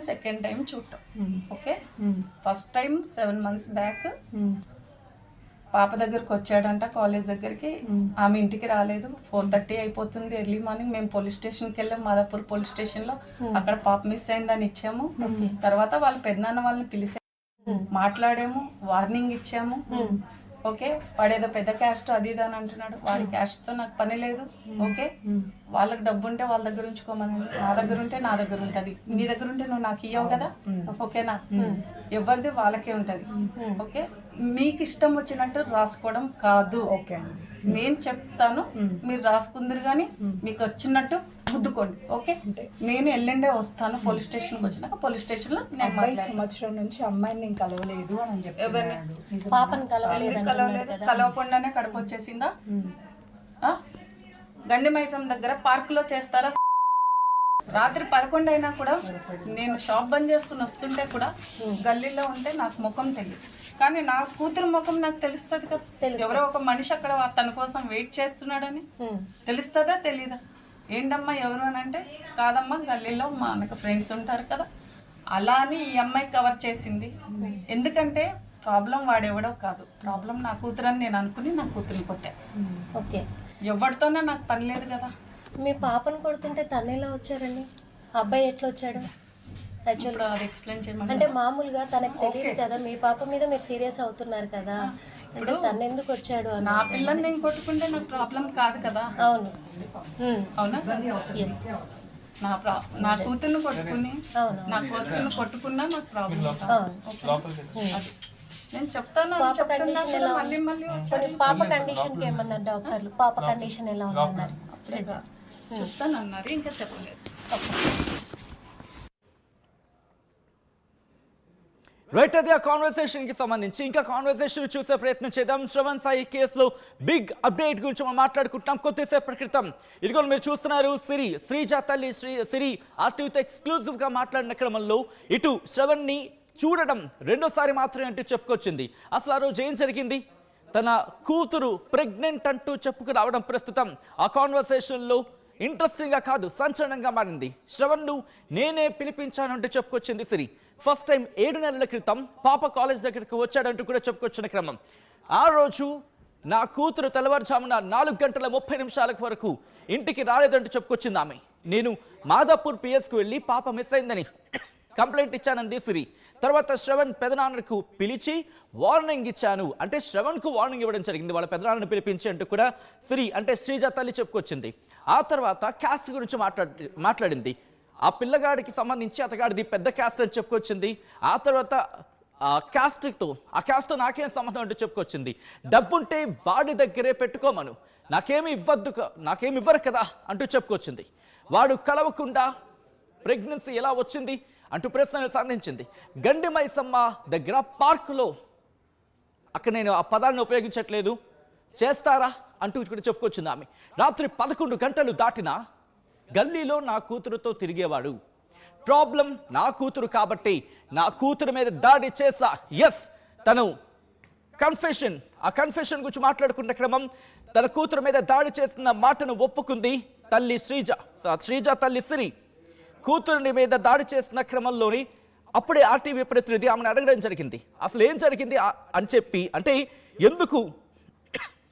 Second time చూడటం. Okay, first time 7 months back పాప దగ్గరకు వచ్చాడంట కాలేజ్ దగ్గరికి. ఆమె ఇంటికి రాలేదు. 4:30 అయిపోతుంది, ఎర్లీ మార్నింగ్. మేము పోలీస్ స్టేషన్కి వెళ్ళాము, మాదాపూర్ పోలీస్ స్టేషన్లో. అక్కడ పాప మిస్ అయిందని ఇచ్చాము. తర్వాత వాళ్ళ పెద్దనాన్న వాళ్ళని పిలిచాము, మాట్లాడాము, వార్నింగ్ ఇచ్చాము. ఓకే, వాడేదో పెద్ద క్యాస్ట్ అది ఇది అని అంటున్నాడు. వాడి క్యాస్ట్తో నాకు పని లేదు. ఓకే, వాళ్ళకి డబ్బు ఉంటే వాళ్ళ దగ్గర ఉంచుకోమనండి, నా దగ్గర ఉంటే నా దగ్గర ఉంటుంది. నీ దగ్గర ఉంటే నువ్వు నాకు ఇవ్వవు కదా. ఓకేనా, ఎవరిది వాళ్ళకే ఉంటుంది. ఓకే, మీకు ఇష్టం వచ్చినట్టు రాసుకోవడం కాదు. ఓకే, నేను చెప్తాను, మీరు రాసుకుందరు కానీ మీకు వచ్చినట్టు గుద్దుకోండి. ఓకే, నేను ఎల్లుండే వస్తాను పోలీస్ స్టేషన్కి. వచ్చినాక పోలీస్ స్టేషన్లో నేను సంవత్సరం నుంచి అమ్మాయిని నేను కలవలేదు అని చెప్పి ఎవరిని కలవకుండానే కడుపు వచ్చేసిందా? గండి మైసం దగ్గర పార్కులో చేస్తారా? రాత్రి 11 అయినా కూడా నేను షాప్ బంద్ చేసుకుని వస్తుంటే కూడా గల్లీలో ఉంటే నాకు ముఖం తెలియదు, కానీ నా కూతురు ముఖం నాకు తెలుస్తుంది కదా. ఎవరో ఒక మనిషి అక్కడ తన కోసం వెయిట్ చేస్తున్నాడని తెలుస్తుందా తెలీదా? ఏంటమ్మా ఎవరు అని అంటే, కాదమ్మా గల్లీలో మనకు ఫ్రెండ్స్ ఉంటారు కదా. అలా అని ఈ అమ్మాయి కవర్ చేసింది. ఎందుకంటే ప్రాబ్లం వాడెవడో కాదు, ప్రాబ్లం నా కూతురు అని నేను అనుకుని నా కూతురుని కొట్టా. ఓకే, ఎవరితోనే నాకు పని లేదు కదా. మీ పాపను కొడుతుంటే తను ఎలా వచ్చారండి? అబ్బాయి ఎట్లా వచ్చాడు? యాక్చువల్గా అది ఎక్స్ప్లెయిన్ చేయమని. అంటే మామూలుగా తనకు తెలియదు కదా, మీ పాప మీద మీరు సీరియస్ అవుతున్నారు కదా, అంటే తను ఎందుకు వచ్చాడు అని. నా పిల్లని నేను కొట్టుకుంటే నాకు ప్రాబ్లం కాదు కదా. అవును, అవునా? ఎస్, నా కూతుర్ని కొట్టుకుని నా కూతుర్ని కొట్టుకున్నా నాకు ప్రాబ్లం. నేను చెప్తాను, పాప కండిషన్ ఎలా ఉంది? పాప కండిషన్కి ఏమన్నారు డాక్టర్లు? పాప కండిషన్ ఎలా ఉందన్నారు? చెప్తాను అన్నారు, ఇంకా చెప్పలేదు. రైట్, అది ఆ కాన్వర్సేషన్కి సంబంధించి ఇంకా కాన్వర్సేషన్ చూసే ప్రయత్నం చేద్దాం. శ్రవణ్ సాయి కేసులో బిగ్ అప్డేట్ గురించి మనం మాట్లాడుకుంటాం. కొద్దిసేపటి క్రితం ఇదిగో మీరు చూస్తున్నారు, శ్రీజ తల్లి సిరి ఆర్టీవీతో ఎక్స్క్లూజివ్గా మాట్లాడిన క్రమంలో ఇటు శ్రవణ్ని చూడడం రెండోసారి మాత్రమే అంటూ చెప్పుకొచ్చింది. అసలు ఆ రోజు ఏం జరిగింది? తన కూతురు ప్రెగ్నెంట్ అంటూ చెప్పుకు రావడం ప్రస్తుతం ఆ కాన్వర్సేషన్లో ఇంట్రెస్టింగ్గా కాదు సంచలనంగా మారింది. శ్రవణ్ను నేనే పిలిపించానంటూ చెప్పుకొచ్చింది సిరి. ఫస్ట్ టైం 7 నెలల క్రితం పాప కాలేజ్ దగ్గరికి వచ్చాడంటూ కూడా చెప్పుకొచ్చిన క్రమం. ఆ రోజు నా కూతురు తెల్లవారుజామున 4:30 వరకు ఇంటికి రాలేదంటూ చెప్పుకొచ్చింది ఆమె. నేను మాదాపూర్ పిఎస్కు వెళ్ళి పాప మిస్ అయిందని కంప్లైంట్ ఇచ్చానంది సిరి. తర్వాత శ్రవణ్ పెదనాన్నకు పిలిచి వార్నింగ్ ఇచ్చాను అంటే శ్రవణ్కు వార్నింగ్ ఇవ్వడం జరిగింది, వాళ్ళ పెదనాన్నను పిలిపించి అంటూ కూడా సిరి అంటే శ్రీజ తల్లి చెప్పుకొచ్చింది. ఆ తర్వాత క్యాస్ట్ గురించి మాట్లాడింది. ఆ పిల్లగాడికి సంబంధించి అతగాడిది పెద్ద క్యాస్ట్ అని చెప్పుకొచ్చింది. ఆ తర్వాత ఆ క్యాస్ట్తో నాకేం సంబంధం అంటూ చెప్పుకొచ్చింది. డబ్బుంటే వాడి దగ్గరే పెట్టుకోమను, నాకేమి ఇవ్వరు కదా అంటూ చెప్పుకొచ్చింది. వాడు కలవకుండా ప్రెగ్నెన్సీ ఎలా వచ్చింది అంటూ ప్రశ్నలు సంధించింది. గండి మైసమ్మ దగ్గర పార్కులో, అక్కడ నేను ఆ పదాన్ని ఉపయోగించట్లేదు, చేస్తారా అంటూ కూడా చెప్పుకొచ్చింది ఆమె. రాత్రి 11 గంటలు దాటినా గల్లీలో నా కూతురుతో తిరిగేవాడు. ప్రాబ్లం నా కూతురు కాబట్టి నా కూతురు మీద దాడి చేశా. ఎస్, తను ఆ కన్ఫెషన్ గురించి మాట్లాడుకున్న క్రమం తన కూతురు మీద దాడి చేసిన మాటను ఒప్పుకుంది తల్లి శ్రీజ తల్లి సిరి. కూతురుని మీద దాడి చేసిన క్రమంలోని అప్పుడే ఆర్టీవీ ప్రతినిధి ఆమెను అడగడం జరిగింది, అసలు ఏం జరిగింది అని చెప్పి. అంటే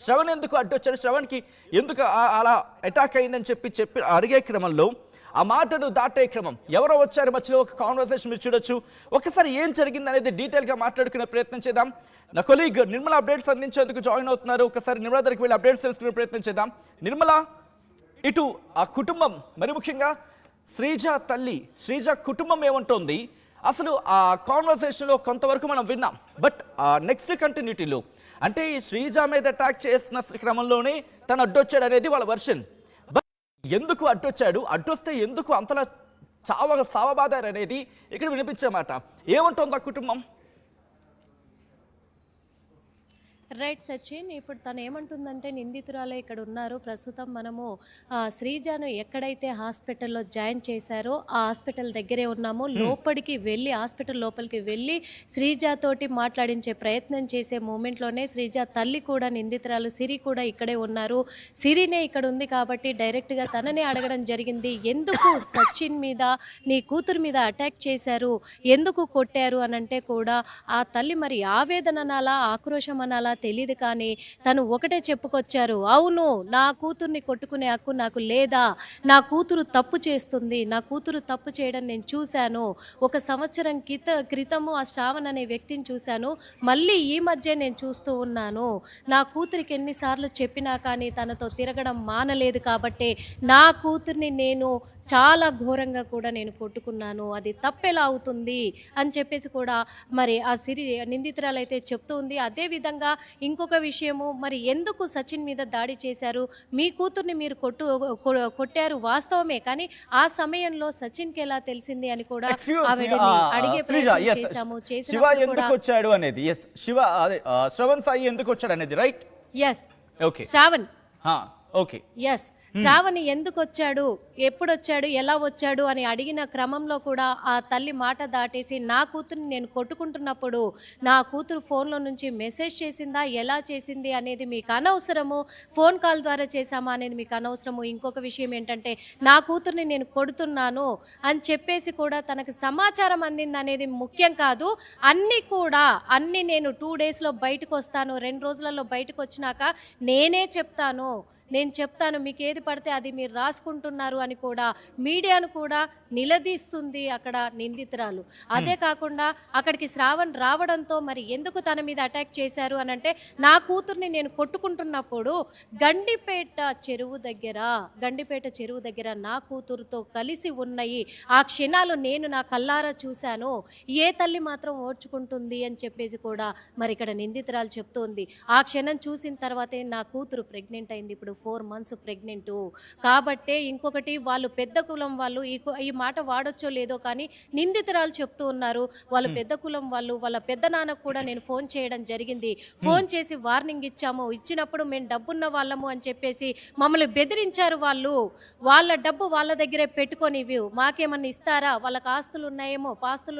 శ్రవణ్ ఎందుకు అడ్డొచ్చాడు, శ్రవణ్కి ఎందుకు అలా అటాక్ అయిందని చెప్పి అడిగే క్రమంలో ఆ మాటను దాటే క్రమం ఎవరో వచ్చారు మధ్యలో ఒక కాన్వర్సేషన్ మీరు చూడొచ్చు. ఒకసారి ఏం జరిగింది అనేది డీటెయిల్గా మాట్లాడుకునే ప్రయత్నం చేద్దాం. నా కొలీగ్ నిర్మల అప్డేట్స్ అందించేందుకు జాయిన్ అవుతున్నారు. ఒకసారి నిర్మల దగ్గరికి వెళ్ళి అప్డేట్స్ తెలుసుకునే ప్రయత్నం చేద్దాం. నిర్మల, ఇటు ఆ కుటుంబం, మరి ముఖ్యంగా శ్రీజ కుటుంబం ఏమంటోంది? అసలు ఆ కాన్వర్సేషన్లో కొంతవరకు మనం విన్నాం, బట్ నెక్స్ట్ కంటిన్యూటీలో అంటే శ్రీజ మీద అటాక్ చేసిన క్రమంలోనే తను అడ్డొచ్చాడు అనేది వాళ్ళ వర్షన్. బట్ ఎందుకు అడ్డొస్తే ఎందుకు అంతలా సావబాదారు అనేది ఇక్కడ వినిపించే మాట. ఏమంటోంది ఆ కుటుంబం? రైట్ సచిన్, ఇప్పుడు తను ఏమంటుందంటే నిందితురాలే ఇక్కడ ఉన్నారు ప్రస్తుతం. మనము శ్రీజాను ఎక్కడైతే హాస్పిటల్లో జాయిన్ చేశారో ఆ హాస్పిటల్ దగ్గరే ఉన్నాము. లోపలికి వెళ్ళి హాస్పిటల్ లోపలికి వెళ్ళి శ్రీజాతోటి మాట్లాడించే ప్రయత్నం చేసే మూమెంట్లోనే శ్రీజా తల్లి కూడా నిందితురాలు సిరి కూడా ఇక్కడే ఉన్నారు. సిరినే ఇక్కడ ఉంది కాబట్టి డైరెక్ట్గా తననే అడగడం జరిగింది, ఎందుకు సచిన్ మీద నీ కూతురు మీద అటాక్ చేశారు, ఎందుకు కొట్టారు అని అంటే కూడా ఆ తల్లి మరి ఆవేదన అనాలా ఆక్రోశం అనాలా తెలియదు, కానీ తను ఒకటే చెప్పుకొచ్చారు, అవును నా కూతుర్ని కొట్టుకునే హక్కు నాకు లేదా, నా కూతురు తప్పు చేస్తుంది, నా కూతురు తప్పు చేయడం నేను చూశాను, 1 సంవత్సరం క్రితము ఆ శ్రావణ్ అనే వ్యక్తిని చూశాను, మళ్ళీ ఈ మధ్య నేను చూస్తూ ఉన్నాను, నా కూతురికి ఎన్నిసార్లు చెప్పినా కానీ తనతో తిరగడం మానలేదు, కాబట్టి నా కూతుర్ని నేను చాలా ఘోరంగా కూడా నేను కొట్టుకున్నాను, అది తప్పెలా అవుతుంది అని చెప్పేసి కూడా మరి ఆ సిరి నిందితురాలు అయితే చెప్తూ ఉంది. అదేవిధంగా ఇంకొక విషయము, మరి ఎందుకు సచిన్ మీద దాడి చేశారు, మీ కూతుర్ని మీరు కొట్టారు వాస్తవమే, కానీ ఆ సమయంలో సచిన్కి ఎలా తెలిసింది అని కూడా ఆవిడని అడిగే ప్రయత్నం చేశాము. వచ్చాడు అనేది శ్రవణ్ సాయి ఎందుకు వచ్చాడు అనేది right. Yes Shravan, okay yes Shravani ఎందుకు వచ్చాడు, ఎప్పుడు వచ్చాడు, ఎలా వచ్చాడు అని అడిగిన క్రమంలో కూడా ఆ తల్లి మాట దాటేసి నా కూతుర్ని నేను కొట్టుకుంటున్నప్పుడు నా కూతురు ఫోన్లో నుంచి మెసేజ్ చేసిందా, ఎలా చేసింది అనేది మీకు అనవసరము, ఫోన్ కాల్ ద్వారా చేశామా అనేది మీకు అనవసరము, ఇంకొక విషయం ఏంటంటే నా కూతుర్ని నేను కొడుతున్నాను అని చెప్పేసి కూడా తనకు సమాచారం అందింది అనేది ముఖ్యం కాదు, అన్నీ నేను 2 డేస్లో బయటకు వస్తాను, 2 రోజులలో బయటకు వచ్చినాక నేనే చెప్తాను, మీకు ఏది పడితే అది మీరు రాసుకుంటున్నారు అని కూడా మీడియాను కూడా నిలదీస్తుంది అక్కడ నిందితురాలు. అదే కాకుండా అక్కడికి శ్రావణ్ రావడంతో మరి ఎందుకు తన మీద అటాక్ చేశారు అని అంటే, నా కూతుర్ని నేను కొట్టుకుంటున్నప్పుడు గండిపేట చెరువు దగ్గర నా కూతురుతో కలిసి ఉన్నాయి, ఆ క్షణాలు నేను నా కల్లారా చూశాను, ఏ తల్లి మాత్రం ఓర్చుకుంటుంది అని చెప్పేసి కూడా మరి ఇక్కడ నిందితురాలు చెప్తోంది. ఆ క్షణం చూసిన తర్వాతే నా కూతురు ప్రెగ్నెంట్ అయింది, ఇప్పుడు 4 months ప్రెగ్నెంట్. కాబట్టే ఇంకొకటి, వాళ్ళు పెద్ద కులం వాళ్ళు, ఈ మాట వాడొచ్చో లేదో కానీ నిందితురాలు చెప్తూ ఉన్నారు, వాళ్ళు పెద్ద కులం వాళ్ళు, వాళ్ళ పెద్ద నాన్నకు కూడా నేను ఫోన్ చేయడం జరిగింది, ఫోన్ చేసి వార్నింగ్ ఇచ్చినప్పుడు మేము డబ్బున్న వాళ్ళము అని చెప్పేసి మమ్మల్ని బెదిరించారు, వాళ్ళ డబ్బు వాళ్ళ దగ్గరే పెట్టుకొనివి, మాకేమన్నా ఇస్తారా, వాళ్ళకి ఆస్తులు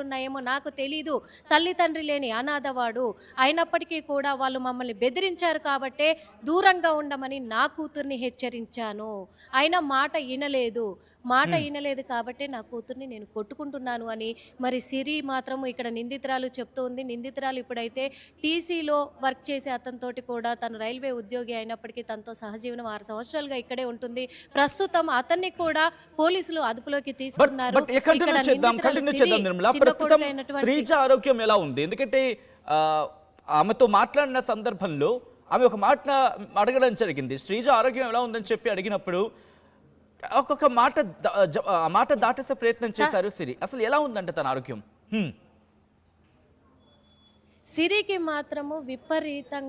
ఉన్నాయేమో నాకు తెలీదు, తల్లి తండ్రి లేని అనాథవాడు, అయినప్పటికీ కూడా వాళ్ళు మమ్మల్ని బెదిరించారు కాబట్టే దూరంగా ఉండమని నా కూతుర్ని హెచ్చరించాను, అయినా మాట వినలేదు కాబట్టి నా కూతుర్ని నేను కొట్టుకుంటున్నాను అని మరి సిరి మాత్రం ఇక్కడ నిందితురాలు చెప్తోంది. నిందితురాలు ఇప్పుడైతే టీసీలో వర్క్ చేసే అతనితోటి కూడా, తను రైల్వే ఉద్యోగి అయినప్పటికీ తనతో సహజీవనం 6 సంవత్సరాలుగా ఇక్కడే ఉంటుంది. ప్రస్తుతం అతన్ని కూడా పోలీసులు అదుపులోకి తీసుకున్నారు. శ్రీజ ఆరోగ్యం ఎలా ఉంది? ఎందుకంటే ఆమెతో మాట్లాడిన సందర్భంలో ఆమె ఒక మాట అడగడం జరిగింది, శ్రీజ ఆరోగ్యం ఎలా ఉందని చెప్పి అడిగినప్పుడు ఒక్కొక్క మాట దాటేసే ప్రయత్నం చేశారు సిరి. అసలు ఎలా ఉందంటే తన ఆరోగ్యం? సిరికి మాత్రము విపరీతంగా